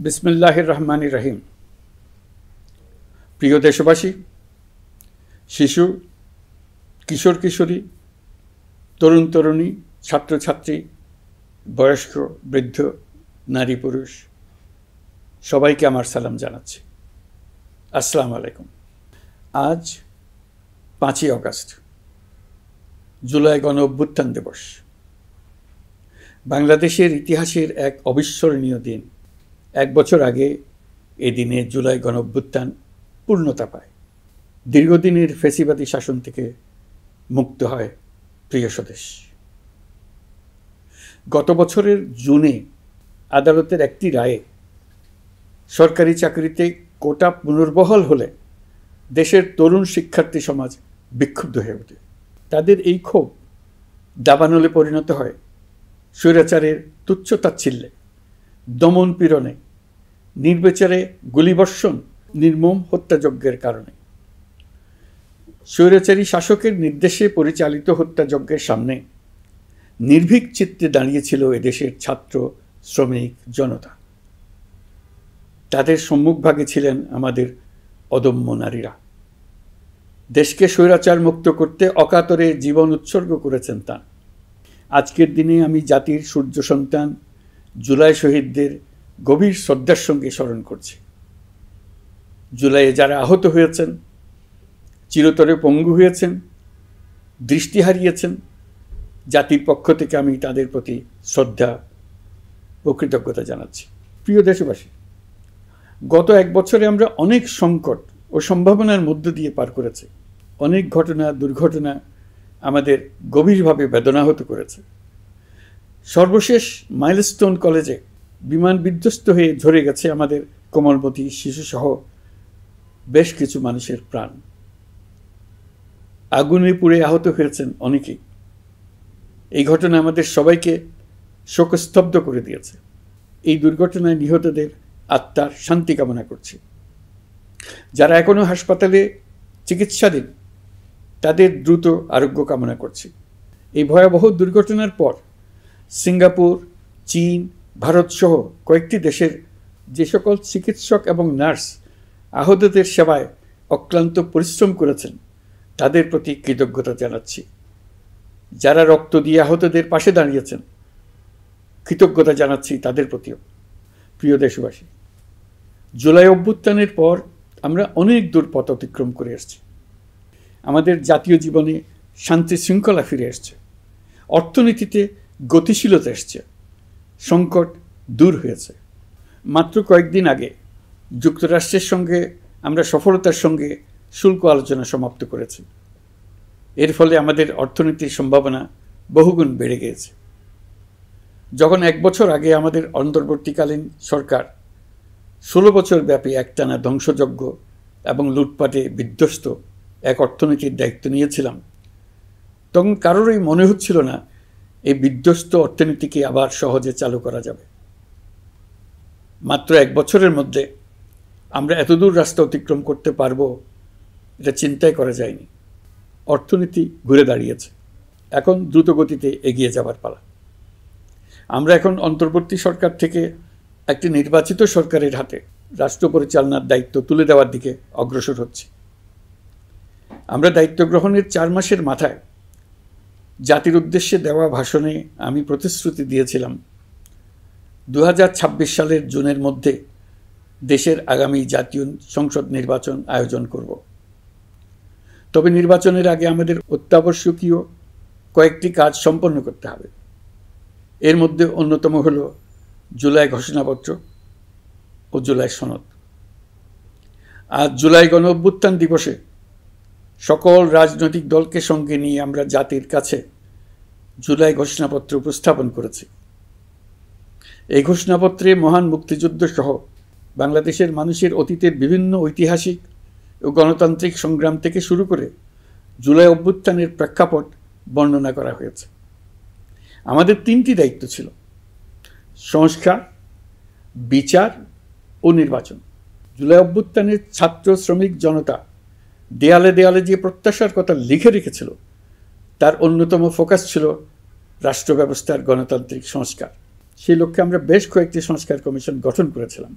বিসমিল্লাহির রহমানির রহিম। প্রিয় দেশবাসী, শিশু, কিশোর কিশোরী, তরুণ তরুণী, ছাত্রছাত্রী, বয়স্ক, বৃদ্ধ, নারী পুরুষ সবাইকে আমার সালাম জানাচ্ছি। আসসালামু আলাইকুম। আজ 5ই অগাস্ট, জুলাই গণ অভ্যুত্থান দিবস। বাংলাদেশের ইতিহাসের এক অবিস্মরণীয় দিন। 1 বছর আগে এ দিনে জুলাই গণ অভ্যুত্থান পূর্ণতা পায়। দীর্ঘদিনের ফ্যাসিবাদী শাসন থেকে মুক্ত হয় প্রিয় স্বদেশ। গত বছরের জুনে আদালতের একটি রায়ে সরকারি চাকরিতে কোটা পুনর্বহাল হলে দেশের তরুণ শিক্ষার্থী সমাজ বিক্ষুব্ধ হয়ে ওঠে। তাদের এই ক্ষোভ দাবানলে পরিণত হয় স্বৈরাচারের তুচ্ছতাচ্ছিল্যে, দমন পীড়নে, নির্বিচারে গুলিবর্ষণ, নির্মম হত্যাযজ্ঞের কারণে। স্বৈরাচারী শাসকের নির্দেশে পরিচালিত হত্যাযজ্ঞের সামনে নির্ভীক চিত্তে দাঁড়িয়েছিল এদেশের ছাত্র, শ্রমিক, জনতা। তাদের সম্মুখভাগে ছিলেন আমাদের অদম্য নারীরা। দেশকে স্বৈরাচার মুক্ত করতে অকাতরে জীবন উৎসর্গ করেছেন তাঁরা। আজকের দিনে আমি জাতির সূর্য সন্তান জুলাই শহীদদের গভীর শ্রদ্ধার সঙ্গে স্মরণ করছি। জুলাইয়ে যারা আহত হয়েছেন, চিরতরে পঙ্গু হয়েছেন, দৃষ্টি হারিয়েছেন, জাতির পক্ষ থেকে আমি তাদের প্রতি শ্রদ্ধা ও কৃতজ্ঞতা জানাচ্ছি। প্রিয় দেশবাসী, গত 1 বছরে আমরা অনেক সংকট ও সম্ভাবনার মধ্য দিয়ে পার করেছি। অনেক ঘটনা, দুর্ঘটনা আমাদের গভীরভাবে বেদনাহত করেছে। সর্বশেষ মাইলস্টোন কলেজে বিমান বিধ্বস্ত হয়ে ঝরে গেছে আমাদের কোমলমতি শিশুসহ বেশ কিছু মানুষের প্রাণ। আগুনে পুড়ে আহত হয়েছেন অনেকেই। এই ঘটনা আমাদের সবাইকে শোকস্তব্ধ করে দিয়েছে। এই দুর্ঘটনায় নিহতদের আত্মার শান্তি কামনা করছি। যারা এখনো হাসপাতালে চিকিৎসাধীন, তাদের দ্রুত আরোগ্য কামনা করছি। এই ভয়াবহ দুর্ঘটনার পর সিঙ্গাপুর, চীন, ভারতসহ কয়েকটি দেশের যে সকল চিকিৎসক এবং নার্স আহতদের সেবায় অক্লান্ত পরিশ্রম করেছেন, তাদের প্রতি কৃতজ্ঞতা জানাচ্ছি। যারা রক্ত দিয়ে আহতদের পাশে দাঁড়িয়েছেন, কৃতজ্ঞতা জানাচ্ছি তাদের প্রতিও। প্রিয় দেশবাসী, জুলাই অভ্যুত্থানের পর আমরা অনেক দূর পথ অতিক্রম করে এসেছি। আমাদের জাতীয় জীবনে শান্তি শৃঙ্খলা ফিরে এসছে, অর্থনীতিতে গতিশীলতা এসছে, সংকট দূর হয়েছে। মাত্র কয়েকদিন আগে যুক্তরাষ্ট্রের সঙ্গে আমরা সফলতার সঙ্গে শুল্ক আলোচনা সমাপ্ত করেছি। এর ফলে আমাদের অর্থনীতির সম্ভাবনা বহুগুণ বেড়ে গিয়েছে। যখন 1 বছর আগে আমাদের অন্তর্বর্তীকালীন সরকার 16 বছর ব্যাপী একটানা ধ্বংসযজ্ঞ এবং লুটপাটে বিধ্বস্ত এক অর্থনীতির দায়িত্ব নিয়েছিলাম, তখন কারোরই মনে হচ্ছিল না এই বিধ্বস্ত অর্থনীতিকে আবার সহজে চালু করা যাবে। মাত্র 1 বছরের মধ্যে আমরা এতদূর রাস্তা অতিক্রম করতে পারবো, এটা চিন্তাই করা যায়নি। অর্থনীতি ঘুরে দাঁড়িয়েছে। এখন দ্রুত গতিতে এগিয়ে যাবার পালা। আমরা এখন অন্তর্বর্তী সরকার থেকে একটি নির্বাচিত সরকারের হাতে রাষ্ট্র পরিচালনার দায়িত্ব তুলে দেওয়ার দিকে অগ্রসর হচ্ছি। আমরা দায়িত্ব গ্রহণের 4 মাসের মাথায় জাতির উদ্দেশ্যে দেওয়া ভাষণে আমি প্রতিশ্রুতি দিয়েছিলাম 2026 সালের জুনের মধ্যে দেশের আগামী জাতীয় সংসদ নির্বাচন আয়োজন করব। তবে নির্বাচনের আগে আমাদের অত্যাবশ্যকীয় কয়েকটি কাজ সম্পন্ন করতে হবে। এর মধ্যে অন্যতম হল জুলাই ঘোষণাপত্র ও জুলাই সনদ। আজ জুলাই গণ অভ্যুত্থান দিবসে সকল রাজনৈতিক দলকে সঙ্গে নিয়ে আমরা জাতির কাছে জুলাই ঘোষণাপত্র উপস্থাপন করেছি। এই ঘোষণাপত্রে মহান মুক্তিযুদ্ধ সহ বাংলাদেশের মানুষের অতীতের বিভিন্ন ঐতিহাসিক ও গণতান্ত্রিক সংগ্রাম থেকে শুরু করে জুলাই অভ্যুত্থানের প্রেক্ষাপট বর্ণনা করা হয়েছে। আমাদের 3টি দায়িত্ব ছিল: সংস্কার, বিচার ও নির্বাচন। জুলাই অভ্যুত্থানের ছাত্র, শ্রমিক, জনতা দেয়ালে দেয়ালে যে প্রত্যাশার কথা লিখে রেখেছিল, তার অন্যতম ফোকাস ছিল রাষ্ট্র ব্যবস্থার গণতান্ত্রিক সংস্কার। সেই লক্ষ্যে আমরা বেশ কয়েকটি সংস্কার কমিশন গঠন করেছিলাম।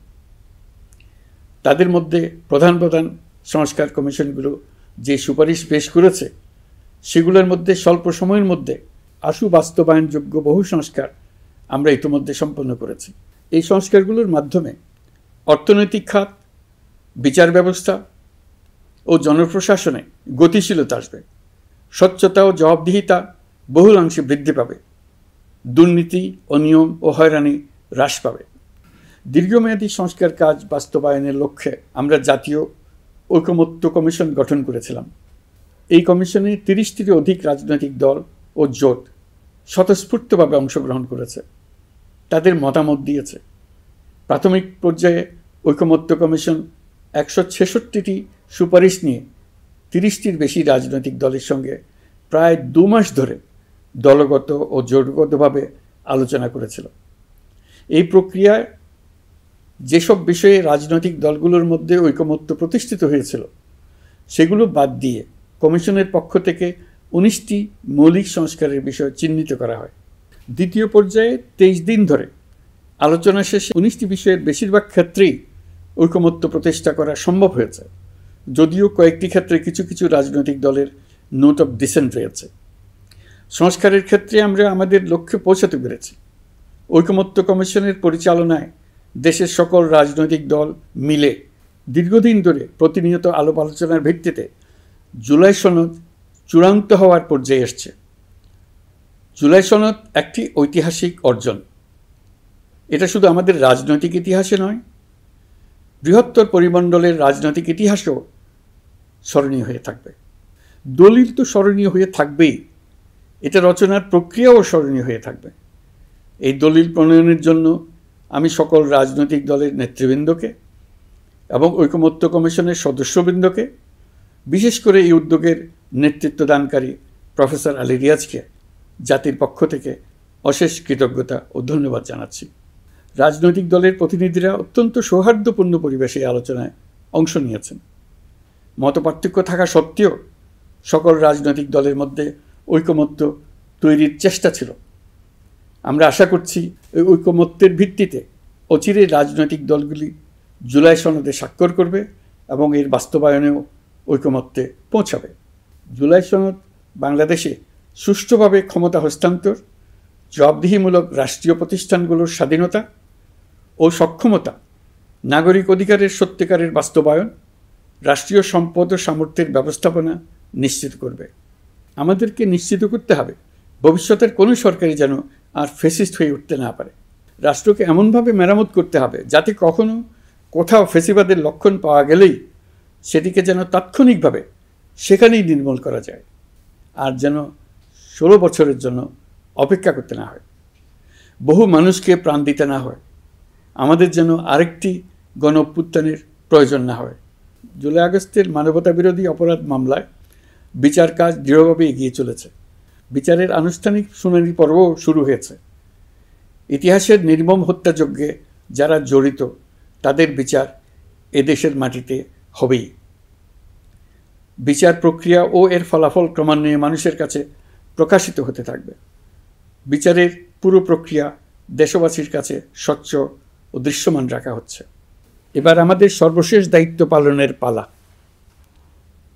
তাদের মধ্যে প্রধান প্রধান সংস্কার কমিশনগুলো যে সুপারিশ পেশ করেছে সেগুলোর মধ্যে স্বল্প সময়ের মধ্যে আশু বাস্তবায়নযোগ্য বহু সংস্কার আমরা ইতিমধ্যে সম্পন্ন করেছি। এই সংস্কারগুলোর মাধ্যমে অর্থনৈতিক খাত, বিচার ব্যবস্থা ও জনপ্রশাসনে গতিশীলতা আসবে, স্বচ্ছতা ও জবাবদিহিতা বহুলাংশে বৃদ্ধি পাবে, দুর্নীতি, অনিয়ম ও হয়রানি হ্রাস পাবে। দীর্ঘমেয়াদী সংস্কার কাজ বাস্তবায়নের লক্ষ্যে আমরা জাতীয় ঐকমত্য কমিশন গঠন করেছিলাম। এই কমিশনে 30টিরও অধিক রাজনৈতিক দল ও জোট স্বতঃস্ফূর্তভাবে অংশগ্রহণ করেছে, তাদের মতামত দিয়েছে। প্রাথমিক পর্যায়ে ঐকমত্য কমিশন 166টি সুপারিশ নিয়ে 30টির বেশি রাজনৈতিক দলের সঙ্গে প্রায় 2 মাস ধরে দলগত ও জোটগতভাবে আলোচনা করেছিল। এই প্রক্রিয়ায় যেসব বিষয়ে রাজনৈতিক দলগুলোর মধ্যে ঐকমত্য প্রতিষ্ঠিত হয়েছিল সেগুলো বাদ দিয়ে কমিশনের পক্ষ থেকে 19টি মৌলিক সংস্কারের বিষয় চিহ্নিত করা হয়। দ্বিতীয় পর্যায়ে 23 দিন ধরে আলোচনা শেষে 19টি বিষয়ের বেশিরভাগ ক্ষেত্রেই ঐকমত্য প্রতিষ্ঠা করা সম্ভব হয়েছে, যদিও কয়েকটি ক্ষেত্রে কিছু কিছু রাজনৈতিক দলের নোট অফ ডিসেন্ট রয়েছে। সংস্কারের ক্ষেত্রে আমরা আমাদের লক্ষ্যে পৌঁছাতে পেরেছি। ঐকমত্য কমিশনের পরিচালনায় দেশের সকল রাজনৈতিক দল মিলে দীর্ঘদিন ধরে প্রতিনিয়ত আলাপ আলোচনার ভিত্তিতে জুলাই সনদ চূড়ান্ত হওয়ার পর্যায়ে এসছে। জুলাই সনদ একটি ঐতিহাসিক অর্জন। এটা শুধু আমাদের রাজনৈতিক ইতিহাসে নয়, বৃহত্তর পরিমণ্ডলের রাজনৈতিক ইতিহাসেও স্মরণীয় হয়ে থাকবে। দলিল তো স্মরণীয় হয়ে থাকবেই, এটা রচনার প্রক্রিয়াও স্মরণীয় হয়ে থাকবে। এই দলিল প্রণয়নের জন্য আমি সকল রাজনৈতিক দলের নেতৃবৃন্দকে এবং ঐকমত্য কমিশনের সদস্যবৃন্দকে, বিশেষ করে এই উদ্যোগের নেতৃত্বদানকারী প্রফেসর আলী রিয়াজকে জাতির পক্ষ থেকে অশেষ কৃতজ্ঞতা ও ধন্যবাদ জানাচ্ছি। রাজনৈতিক দলের প্রতিনিধিরা অত্যন্ত সৌহার্দ্যপূর্ণ পরিবেশে আলোচনায় অংশ নিয়েছেন। মতপার্থক্য থাকা সত্ত্বেও সকল রাজনৈতিক দলের মধ্যে ঐকমত্য তৈরির চেষ্টা ছিল। আমরা আশা করছি এই ঐকমত্যের ভিত্তিতে অচিরেই রাজনৈতিক দলগুলি জুলাই সনদে স্বাক্ষর করবে এবং এর বাস্তবায়নেও ঐকমত্যে পৌঁছাবে। জুলাই সনদ বাংলাদেশে সুষ্ঠুভাবে ক্ষমতা হস্তান্তর, জবাবদিহিমূলক রাষ্ট্রীয় প্রতিষ্ঠানগুলোর স্বাধীনতা ও সক্ষমতা, নাগরিক অধিকারের সত্যিকারের বাস্তবায়ন, রাষ্ট্রীয় সম্পদ ও সামর্থ্যের ব্যবস্থাপনা নিশ্চিত করবে। আমাদেরকে নিশ্চিত করতে হবে ভবিষ্যতের কোনো সরকারই যেন আর ফ্যাসিস্ট হয়ে উঠতে না পারে। রাষ্ট্রকে এমনভাবে মেরামত করতে হবে যাতে কখনো কোথাও ফ্যাসিবাদের লক্ষণ পাওয়া গেলেই সেটিকে যেন তাৎক্ষণিকভাবে সেখানেই নির্মূল করা যায়, আর যেন 16 বছরের জন্য অপেক্ষা করতে না হয়, বহু মানুষকে প্রাণ দিতে না হয়, আমাদের যেন আরেকটি গণ অভ্যুত্থানের প্রয়োজন না হয়। জুলাই আগস্টের মানবতা বিরোধী অপরাধ মামলায় বিচার কাজ দৃঢ়ভাবে এগিয়ে চলেছে। বিচারের আনুষ্ঠানিক শুনানি পর্বও শুরু হয়েছে। ইতিহাসের নির্মম হত্যাযজ্ঞে যারা জড়িত তাদের বিচার এদেশের মাটিতে হবেই। বিচার প্রক্রিয়া ও এর ফলাফল ক্রমান্বয়ে মানুষের কাছে প্রকাশিত হতে থাকবে। বিচারের পুরো প্রক্রিয়া দেশবাসীর কাছে স্বচ্ছ ও দৃশ্যমান রাখা হচ্ছে। এবার আমাদের সর্বশেষ দায়িত্ব পালনের পালা,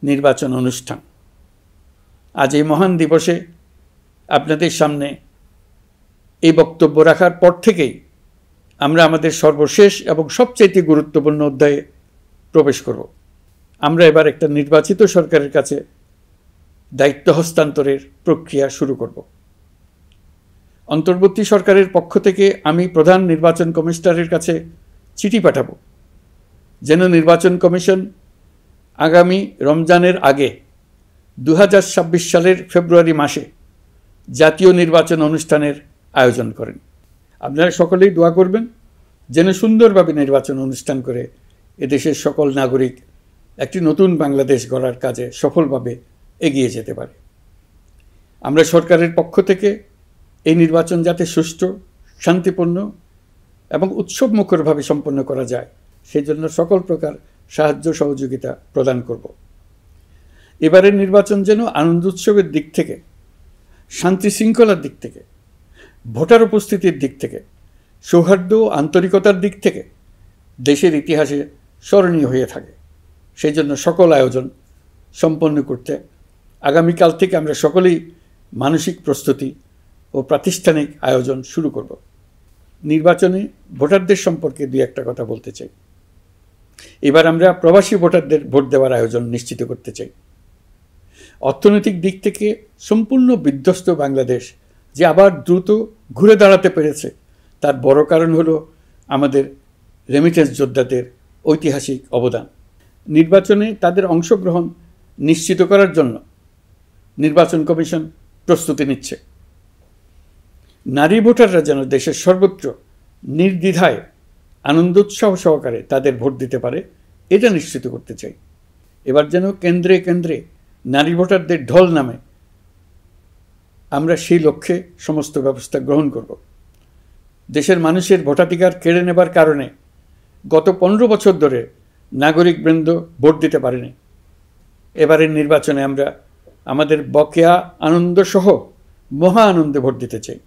নির্বাচন অনুষ্ঠান। আজ এই মহান দিবসে আপনাদের সামনে এই বক্তব্য রাখার পর থেকেই আমরা আমাদের সর্বশেষ এবং সবচেয়ে গুরুত্বপূর্ণ অধ্যায়ে প্রবেশ করব। আমরা এবার একটা নির্বাচিত সরকারের কাছে দায়িত্ব হস্তান্তরের প্রক্রিয়া শুরু করব। অন্তর্বর্তী সরকারের পক্ষ থেকে আমি প্রধান নির্বাচন কমিশনারের কাছে চিঠি পাঠাব যেন নির্বাচন কমিশন আগামী রমজানের আগে 2026 সালের ফেব্রুয়ারি মাসে জাতীয় নির্বাচন অনুষ্ঠানের আয়োজন করেন। আপনারা সকলেই দোয়া করবেন যেন সুন্দরভাবে নির্বাচন অনুষ্ঠান করে এদেশের সকল নাগরিক একটি নতুন বাংলাদেশ গড়ার কাজে সফলভাবে এগিয়ে যেতে পারে। আমরা সরকারের পক্ষ থেকে এই নির্বাচন যাতে সুষ্ঠু, শান্তিপূর্ণ এবং উৎসবমুখরভাবে সম্পন্ন করা যায় সেই জন্য সকল প্রকার সাহায্য সহযোগিতা প্রদান করব। এবারের নির্বাচন যেন আনন্দ উৎসবের দিক থেকে, শান্তি শৃঙ্খলার দিক থেকে, ভোটার উপস্থিতির দিক থেকে সৌহার্দ্য ও আন্তরিকতার দিক থেকে দেশের ইতিহাসে স্মরণীয় হয়ে থাকে। সেই জন্য সকল আয়োজন সম্পন্ন করতে আগামীকাল থেকে আমরা সকলেই মানসিক প্রস্তুতি ও প্রাতিষ্ঠানিক আয়োজন শুরু করব। নির্বাচনে ভোটারদের সম্পর্কে দুই একটা কথা বলতে চাই। এবার আমরা প্রবাসী ভোটারদের ভোট দেওয়ার আয়োজন নিশ্চিত করতে চাই। অর্থনৈতিক দিক থেকে সম্পূর্ণ বিধ্বস্ত বাংলাদেশ যে আবার দ্রুত ঘুরে দাঁড়াতে পেরেছে, তার বড় কারণ হলো আমাদের রেমিটেন্স যোদ্ধাদের ঐতিহাসিক অবদান। নির্বাচনে তাদের অংশগ্রহণ নিশ্চিত করার জন্য নির্বাচন কমিশন প্রস্তুতি নিচ্ছে। নারী ভোটাররা যেন দেশের সর্বত্র নির্দ্বিধায় আনন্দোৎসাহ সহকারে তাদের ভোট দিতে পারে, এটা নিশ্চিত করতে চাই। এবার যেন কেন্দ্রে কেন্দ্রে নারী ভোটারদের ঢল নামে, আমরা সেই লক্ষ্যে সমস্ত ব্যবস্থা গ্রহণ করব। দেশের মানুষের ভোটাধিকার কেড়ে নেবার কারণে গত 15 বছর ধরে নাগরিকবৃন্দ ভোট দিতে পারেনি। এবারের নির্বাচনে আমরা আমাদের বকেয়া আনন্দসহ মহা আনন্দে ভোট দিতে চাই।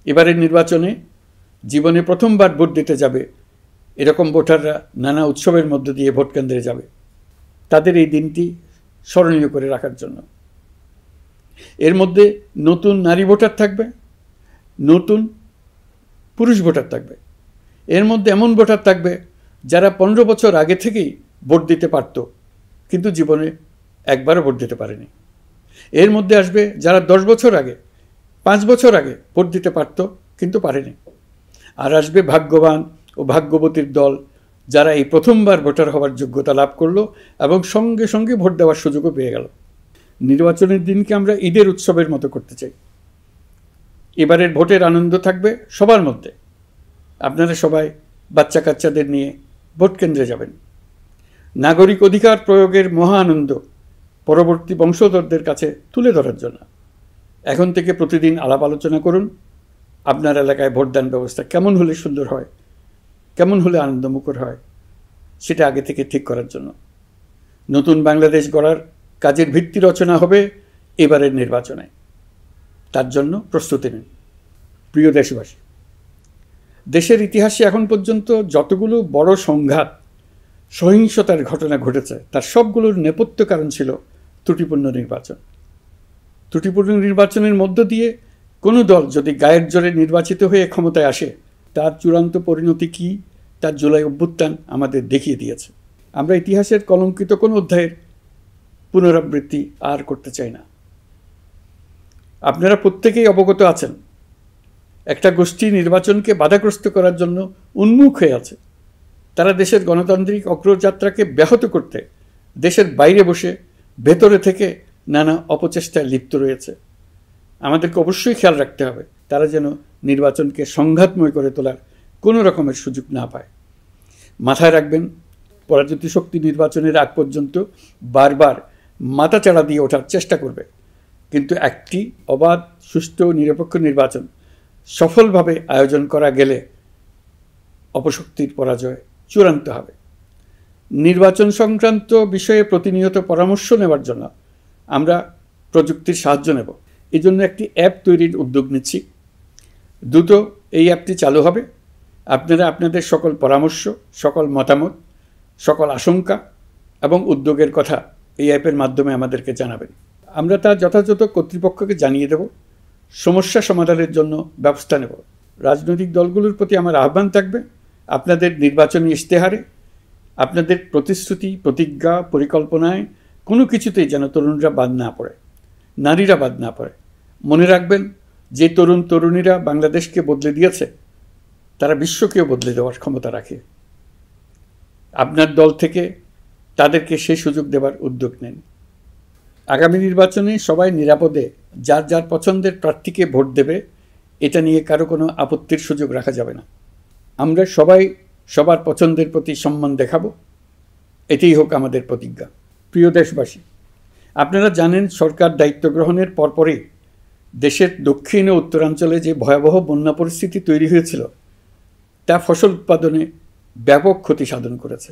এবারের নির্বাচনে জীবনে প্রথমবার ভোট দিতে যাবে এরকম ভোটাররা নানা উৎসবের মধ্য দিয়ে ভোট কেন্দ্রে যাবে, তাদের এই দিনটি স্মরণীয় করে রাখার জন্য। এর মধ্যে নতুন নারী ভোটার থাকবে, নতুন পুরুষ ভোটার থাকবে। এর মধ্যে এমন ভোটার থাকবে যারা 15 বছর আগে থেকেই ভোট দিতে পারত, কিন্তু জীবনে একবারও ভোট দিতে পারেনি। এর মধ্যে আসবে যারা 10 বছর আগে, 5 বছর আগে ভোট দিতে পারত কিন্তু পারেনি। আর আসবে ভাগ্যবান ও ভাগ্যবতীর দল, যারা এই প্রথমবার ভোটার হওয়ার যোগ্যতা লাভ করলো এবং সঙ্গে সঙ্গে ভোট দেওয়ার সুযোগও পেয়ে গেল। নির্বাচনের দিনকে আমরা ঈদের উৎসবের মতো করতে চাই। এবারের ভোটের আনন্দ থাকবে সবার মধ্যে। আপনারা সবাই বাচ্চা কাচ্চাদের নিয়ে ভোট কেন্দ্রে যাবেন। নাগরিক অধিকার প্রয়োগের মহা আনন্দ পরবর্তী বংশধরদের কাছে তুলে ধরার জন্য এখন থেকে প্রতিদিন আলাপ আলোচনা করুন। আপনার এলাকায় ভোটদান ব্যবস্থা কেমন হলে সুন্দর হয়, কেমন হলে আনন্দমুখর হয়, সেটা আগে থেকে ঠিক করার জন্য। নতুন বাংলাদেশ গড়ার কাজের ভিত্তি রচনা হবে এবারের নির্বাচনে। তার জন্য প্রস্তুতি নিন। প্রিয় দেশবাসী, দেশের ইতিহাসে এখন পর্যন্ত যতগুলো বড় সংঘাত, সহিংসতার ঘটনা ঘটেছে, তার সবগুলোর নেপথ্য কারণ ছিল ত্রুটিপূর্ণ নির্বাচন। ত্রুটিপূর্ণ নির্বাচনের মধ্য দিয়ে কোনো দল যদি গায়ের জোরে নির্বাচিত হয়ে ক্ষমতায় আসে, তার চূড়ান্ত পরিণতি কী, তার জুলাই অভ্যুত্থান আমাদের দেখিয়ে দিয়েছে। আমরা ইতিহাসের কলঙ্কিত কোনো অধ্যায়ের পুনরাবৃত্তি আর করতে চাই না। আপনারা প্রত্যেকেই অবগত আছেন, একটা গোষ্ঠী নির্বাচনকে বাধাগ্রস্ত করার জন্য উন্মুখ হয়ে আছে। তারা দেশের গণতান্ত্রিক অগ্রযাত্রাকে ব্যাহত করতে দেশের বাইরে বসে ভেতরে থেকে নানা অপচেষ্টায় লিপ্ত রয়েছে। আমাদেরকে অবশ্যই খেয়াল রাখতে হবে তারা যেন নির্বাচনকে সংঘাতময় করে তোলার কোনো রকমের সুযোগ না পায়। মাথায় রাখবেন, পরাজিত শক্তি নির্বাচনের আগ পর্যন্ত বারবার মাথাচাড়া দিয়ে ওঠার চেষ্টা করবে, কিন্তু একটি অবাধ, সুষ্ঠু, নিরপেক্ষ নির্বাচন সফলভাবে আয়োজন করা গেলে অপশক্তির পরাজয় চূড়ান্ত হবে। নির্বাচন সংক্রান্ত বিষয়ে প্রতিনিয়ত পরামর্শ নেওয়ার জন্য আমরা প্রযুক্তির সাহায্য নেব। এই জন্য একটি অ্যাপ তৈরির উদ্যোগ নিচ্ছি। দ্রুত এই অ্যাপটি চালু হবে। আপনারা আপনাদের সকল পরামর্শ, সকল মতামত, সকল আশঙ্কা এবং উদ্যোগের কথা এই অ্যাপের মাধ্যমে আমাদেরকে জানাবেন। আমরা তা যথাযথ কর্তৃপক্ষকে জানিয়ে দেব, সমস্যা সমাধানের জন্য ব্যবস্থা নেব। রাজনৈতিক দলগুলোর প্রতি আমার আহ্বান থাকবে, আপনাদের নির্বাচনী ইশতেহারে, আপনাদের প্রতিশ্রুতি, প্রতিজ্ঞা, পরিকল্পনায় কোনো কিছুতেই যেন তরুণরা বাদ না পড়ে, নারীরা বাদ না পড়ে। মনে রাখবেন, যে তরুণ তরুণীরা বাংলাদেশকে বদলে দিয়েছে, তারা বিশ্বকেও বদলে দেওয়ার ক্ষমতা রাখে। আপনার দল থেকে তাদেরকে সেই সুযোগ দেওয়ার উদ্যোগ নেন। আগামী নির্বাচনে সবাই নিরাপদে যার যার পছন্দের প্রার্থীকে ভোট দেবে, এটা নিয়ে কারো কোনো আপত্তির সুযোগ রাখা যাবে না। আমরা সবাই সবার পছন্দের প্রতি সম্মান দেখাব, এটাই হোক আমাদের প্রতিজ্ঞা। প্রিয় দেশবাসী, আপনারা জানেন, সরকার দায়িত্ব গ্রহণের পরপরই দেশের দক্ষিণ ও উত্তরাঞ্চলে যে ভয়াবহ বন্যা পরিস্থিতি তৈরি হয়েছিল, তা ফসল উৎপাদনে ব্যাপক ক্ষতি সাধন করেছে।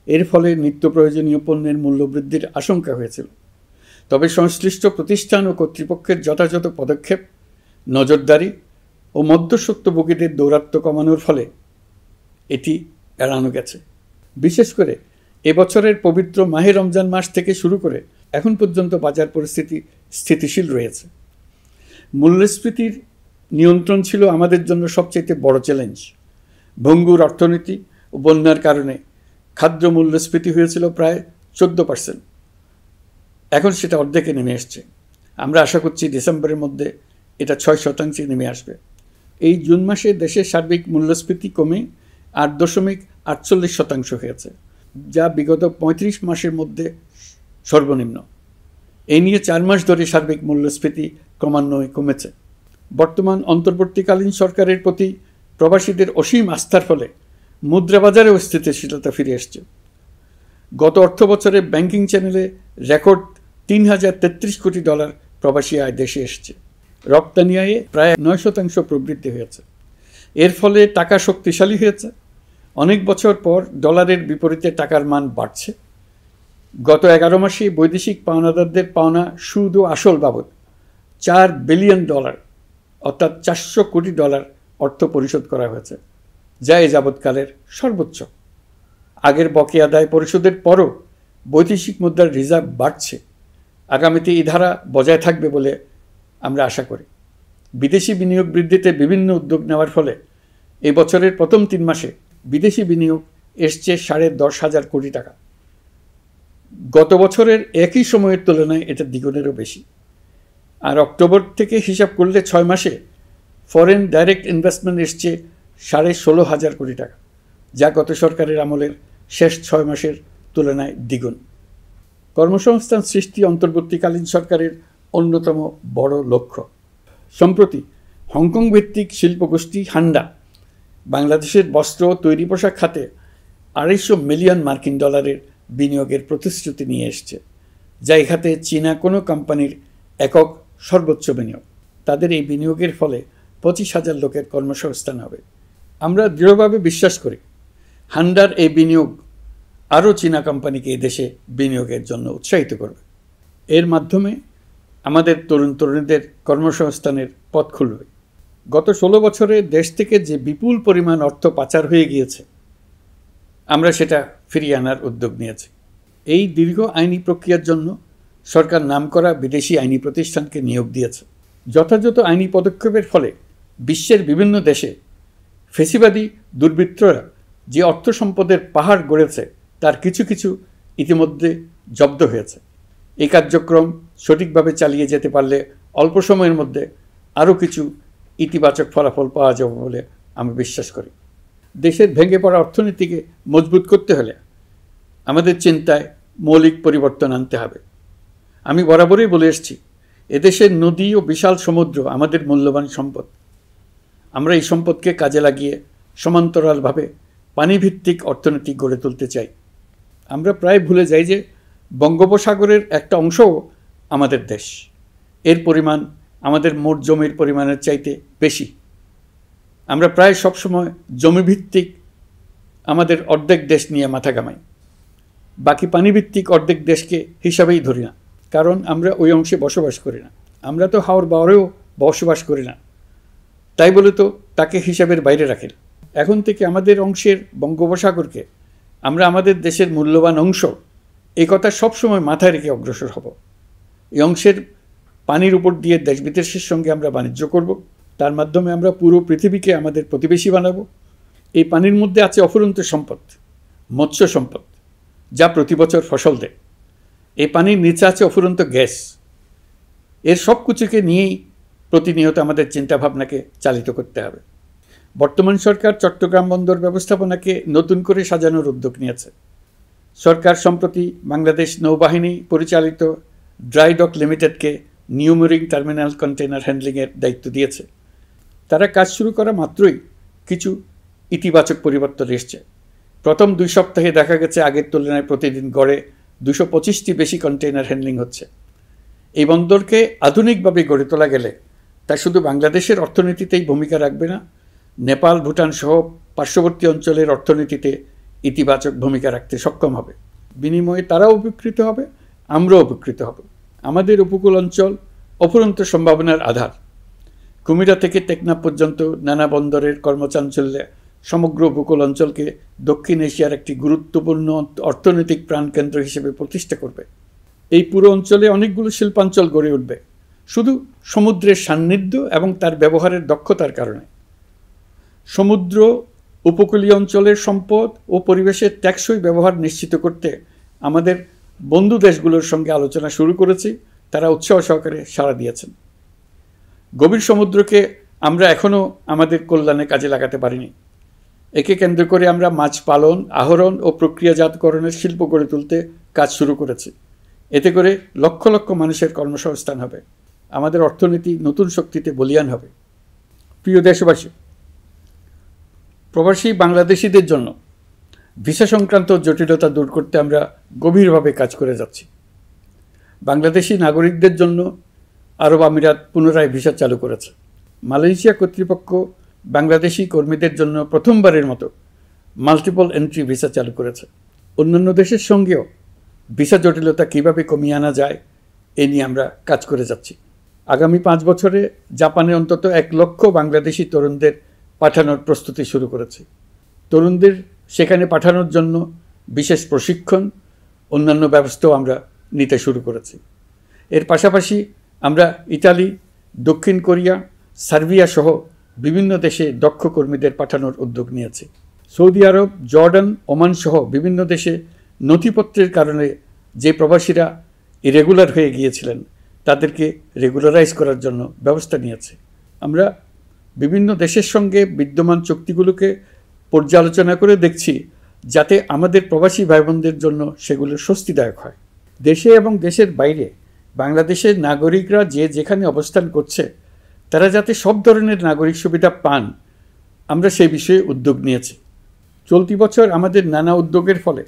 এর ফলে নিত্য প্রয়োজনীয় পণ্যের মূল্যবৃদ্ধির আশঙ্কা হয়েছিল। তবে সংশ্লিষ্ট প্রতিষ্ঠান ও কর্তৃপক্ষের যথাযথ পদক্ষেপ, নজরদারি ও মধ্যস্বত্বভোগীদের দৌরাত্ম্য কমানোর ফলে এটি এড়ানো গেছে। বিশেষ করে এবছরের পবিত্র মাহে রমজান মাস থেকে শুরু করে এখন পর্যন্ত বাজার পরিস্থিতি স্থিতিশীল রয়েছে। মূল্যস্ফীতির নিয়ন্ত্রণ ছিল আমাদের জন্য সবচেয়ে বড় চ্যালেঞ্জ। ভঙ্গুর অর্থনীতি ও বন্যার কারণে খাদ্য মূল্যস্ফীতি হয়েছিল প্রায় 14%। এখন সেটা অর্ধেকে নেমে আসছে। আমরা আশা করছি ডিসেম্বরের মধ্যে এটা 6% নেমে আসবে। এই জুন মাসে দেশের সার্বিক মূল্যস্ফীতি কমে 8.48% হয়েছে, যা বিগত 35 মাসের মধ্যে সর্বনিম্ন। এই নিয়ে 4 মাস ধরে সার্বিক মূল্যস্ফীতি ক্রমান্বয়ে কমেছে। বর্তমান অন্তর্বর্তীকালীন সরকারের প্রতি প্রবাসীদের অসীম আস্থার ফলে মুদ্রাবাজারেও স্থিতিশীলতা ফিরে আসছে। গত অর্থবছরে ব্যাংকিং চ্যানেলে রেকর্ড $3033 কোটি প্রবাসী আয় দেশে এসেছে। রপ্তানি আয়ে প্রায় 9% প্রবৃদ্ধি হয়েছে। এর ফলে টাকা শক্তিশালী হয়েছে। অনেক বছর পর ডলারের বিপরীতে টাকার মান বাড়ছে। গত 11 মাসে বৈদেশিক পাওনাদারদের পাওনা সুদ ও আসল বাবদ $4 বিলিয়ন অর্থাৎ $400 কোটি অর্থ পরিশোধ করা হয়েছে, যা এ যাবৎকালের সর্বোচ্চ। আগের বকেয়া আদায় পরিশোধের পরও বৈদেশিক মুদ্রার রিজার্ভ বাড়ছে। আগামীতে এই ধারা বজায় থাকবে বলে আমরা আশা করি। বিদেশি বিনিয়োগ বৃদ্ধিতে বিভিন্ন উদ্যোগ নেওয়ার ফলে এই বছরের প্রথম 3 মাসে বিদেশি বিনিয়োগ এসছে $10,500 কোটি। গত বছরের একই সময়ের তুলনায় এটা দ্বিগুণেরও বেশি। আর অক্টোবর থেকে হিসাব করলে 6 মাসে ফরেন ডাইরেক্ট ইনভেস্টমেন্ট এসছে $16,500 কোটি, যা গত সরকারের আমলের শেষ 6 মাসের তুলনায় দ্বিগুণ। কর্মসংস্থান সৃষ্টি অন্তর্বর্তীকালীন সরকারের অন্যতম বড় লক্ষ্য। সম্প্রতি হংকং ভিত্তিক শিল্পগোষ্ঠী হান্ডা বাংলাদেশের বস্ত্র ও তৈরি পোশাক খাতে $250 মিলিয়ন বিনিয়োগের প্রতিশ্রুতি নিয়ে এসছে, যা এই খাতে চীনা কোনো কোম্পানির একক সর্বোচ্চ বিনিয়োগ। তাদের এই বিনিয়োগের ফলে 25,000 লোকের কর্মসংস্থান হবে। আমরা দৃঢ়ভাবে বিশ্বাস করি হান্ডার এই বিনিয়োগ আরও চীনা কোম্পানিকে এই দেশে বিনিয়োগের জন্য উৎসাহিত করবে। এর মাধ্যমে আমাদের তরুণ তরুণীদের কর্মসংস্থানের পথ খুলবে। গত 16 বছরে দেশ থেকে যে বিপুল পরিমাণ অর্থ পাচার হয়ে গিয়েছে, আমরা সেটা ফিরিয়ে আনার উদ্যোগ নিয়েছি। এই দীর্ঘ আইনি প্রক্রিয়ার জন্য সরকার নামকরা বিদেশি আইনি প্রতিষ্ঠানকে নিয়োগ দিয়েছে। যথাযথ আইনি পদক্ষেপের ফলে বিশ্বের বিভিন্ন দেশে ফেসিবাদী দুর্বৃত্তরা যে অর্থ সম্পদের পাহাড় গড়েছে তার কিছু কিছু ইতিমধ্যে জব্দ হয়েছে। এই কার্যক্রম সঠিকভাবে চালিয়ে যেতে পারলে অল্প সময়ের মধ্যে আরও কিছু ইতিবাচক ফলাফল পাওয়া যাবে বলে আমি বিশ্বাস করি। দেশের ভেঙে পড়া অর্থনীতিকে মজবুত করতে হলে আমাদের চিন্তায় মৌলিক পরিবর্তন আনতে হবে। আমি বরাবরই বলে এসেছি, এদেশের নদী ও বিশাল সমুদ্র আমাদের মূল্যবান সম্পদ। আমরা এই সম্পদকে কাজে লাগিয়ে সমান্তরালভাবে পানিভিত্তিক অর্থনীতি গড়ে তুলতে চাই। আমরা প্রায় ভুলে যাই যে বঙ্গোপসাগরের একটা অংশও আমাদের দেশ। এর পরিমাণ আমাদের মোট জমির পরিমাণের চাইতে বেশি। আমরা প্রায় সবসময় জমিভিত্তিক আমাদের অর্ধেক দেশ নিয়ে মাথা ঘামাই, বাকি পানিভিত্তিক অর্ধেক দেশকে হিসাবেই ধরি না, কারণ আমরা ওই অংশে বসবাস করি না। আমরা তো হাওর বাওরেও বসবাস করি না, তাই বলে তো তাকে হিসাবের বাইরে রাখেন। এখন থেকে আমাদের অংশের বঙ্গোপসাগরকে আমরা আমাদের দেশের মূল্যবান অংশ, এই কথা সবসময় মাথায় রেখে অগ্রসর হব। এই অংশের পানির উপর দিয়ে দেশ বিদেশের সঙ্গে আমরা বাণিজ্য করব। তার মাধ্যমে আমরা পুরো পৃথিবীকে আমাদের প্রতিবেশী বানাবো। এই পানির মধ্যে আছে অফুরন্ত সম্পদ, মৎস্য সম্পদ, যা প্রতি বছর ফসল দেয়। এই পানির নিচে আছে অফুরন্ত গ্যাস। এর সব কিছুকে নিয়েই প্রতিনিয়ত আমাদের চিন্তাভাবনাকে চালিত করতে হবে। বর্তমান সরকার চট্টগ্রাম বন্দর ব্যবস্থাপনাকে নতুন করে সাজানোর উদ্যোগ নিয়েছে। সরকার সম্প্রতি বাংলাদেশ নৌবাহিনী পরিচালিত ড্রাই ডক লিমিটেডকে নিউ মেরিন টার্মিনাল কন্টেইনার হ্যান্ডলিংয়ের দায়িত্ব দিয়েছে। তারা কাজ শুরু করা মাত্রই কিছু ইতিবাচক পরিবর্তন এসছে। প্রথম 2 সপ্তাহে দেখা গেছে আগের তুলনায় প্রতিদিন গড়ে 225টি বেশি কন্টেইনার হ্যান্ডলিং হচ্ছে। এই বন্দরকে আধুনিকভাবে গড়ে তোলা গেলে তা শুধু বাংলাদেশের অর্থনীতিতেই ভূমিকা রাখবে না, নেপাল, ভুটান সহ পার্শ্ববর্তী অঞ্চলের অর্থনীতিতে ইতিবাচক ভূমিকা রাখতে সক্ষম হবে। বিনিময়ে তারাও উপকৃত হবে, আমরাও উপকৃত হব। আমাদের উপকূল অঞ্চল অফুরন্ত সম্ভাবনার আধার। কুমিরা থেকে টেকনাফ পর্যন্ত নানা বন্দরের কর্মচাঞ্চল্যে সমগ্র উপকূল অঞ্চলকে দক্ষিণ এশিয়ার একটি গুরুত্বপূর্ণ অর্থনৈতিক প্রাণকেন্দ্র হিসেবে প্রতিষ্ঠা করবে। এই পুরো অঞ্চলে অনেকগুলো শিল্পাঞ্চল গড়ে উঠবে শুধু সমুদ্রের সান্নিধ্য এবং তার ব্যবহারের দক্ষতার কারণে। সমুদ্র উপকূলীয় অঞ্চলের সম্পদ ও পরিবেশের টেকসই ব্যবহার নিশ্চিত করতে আমাদের বন্ধু দেশগুলোর সঙ্গে আলোচনা শুরু করেছি। তারা উৎসাহ সহকারে সাড়া দিয়েছেন। গভীর সমুদ্রকে আমরা এখনও আমাদের কল্যাণে কাজে লাগাতে পারিনি। একে কেন্দ্র করে আমরা মাছ পালন, আহরণ ও প্রক্রিয়াজাতকরণের শিল্প গড়ে তুলতে কাজ শুরু করেছি। এতে করে লক্ষ লক্ষ মানুষের কর্মসংস্থান হবে, আমাদের অর্থনীতি নতুন শক্তিতে বলীয়ান হবে। প্রিয় দেশবাসী, প্রবাসী বাংলাদেশিদের জন্য ভিসা সংক্রান্ত জটিলতা দূর করতে আমরা গভীরভাবে কাজ করে যাচ্ছি। বাংলাদেশি নাগরিকদের জন্য আরব আমিরাত পুনরায় ভিসা চালু করেছে। মালয়েশিয়া কর্তৃপক্ষ বাংলাদেশি কর্মীদের জন্য প্রথমবারের মতো মাল্টিপল এন্ট্রি ভিসা চালু করেছে। অন্যান্য দেশের সঙ্গেও ভিসা জটিলতা কীভাবে কমিয়ে আনা যায় এ নিয়ে আমরা কাজ করে যাচ্ছি। আগামী 5 বছরে জাপানে অন্তত 1 লক্ষ বাংলাদেশি তরুণদের পাঠানোর প্রস্তুতি শুরু করেছি। তরুণদের সেখানে পাঠানোর জন্য বিশেষ প্রশিক্ষণ, অন্যান্য ব্যবস্থাও আমরা নিতে শুরু করেছি। এর পাশাপাশি আমরা ইতালি, দক্ষিণ কোরিয়া, সার্বিয়া সহ বিভিন্ন দেশে দক্ষ কর্মীদের পাঠানোর উদ্যোগ নিয়েছি। সৌদি আরব, জর্ডান, ওমান সহ বিভিন্ন দেশে নথিপত্রের কারণে যে প্রবাসীরা ইরেগুলার হয়ে গিয়েছিলেন তাদেরকে রেগুলারাইজ করার জন্য ব্যবস্থা নিয়েছে। আমরা বিভিন্ন দেশের সঙ্গে বিদ্যমান চুক্তিগুলোকে পর্যালোচনা করে দেখছি যাতে আমাদের প্রবাসী ভাই বোনদের জন্য সেগুলো স্বস্তিদায়ক হয়। দেশে এবং দেশের বাইরে বাংলাদেশের নাগরিকরা যে যেখানে অবস্থান করছে তারা যাতে সব ধরনের নাগরিক সুবিধা পান, আমরা সেই বিষয়ে উদ্যোগ নিয়েছি। চলতি বছর আমাদের নানা উদ্যোগের ফলে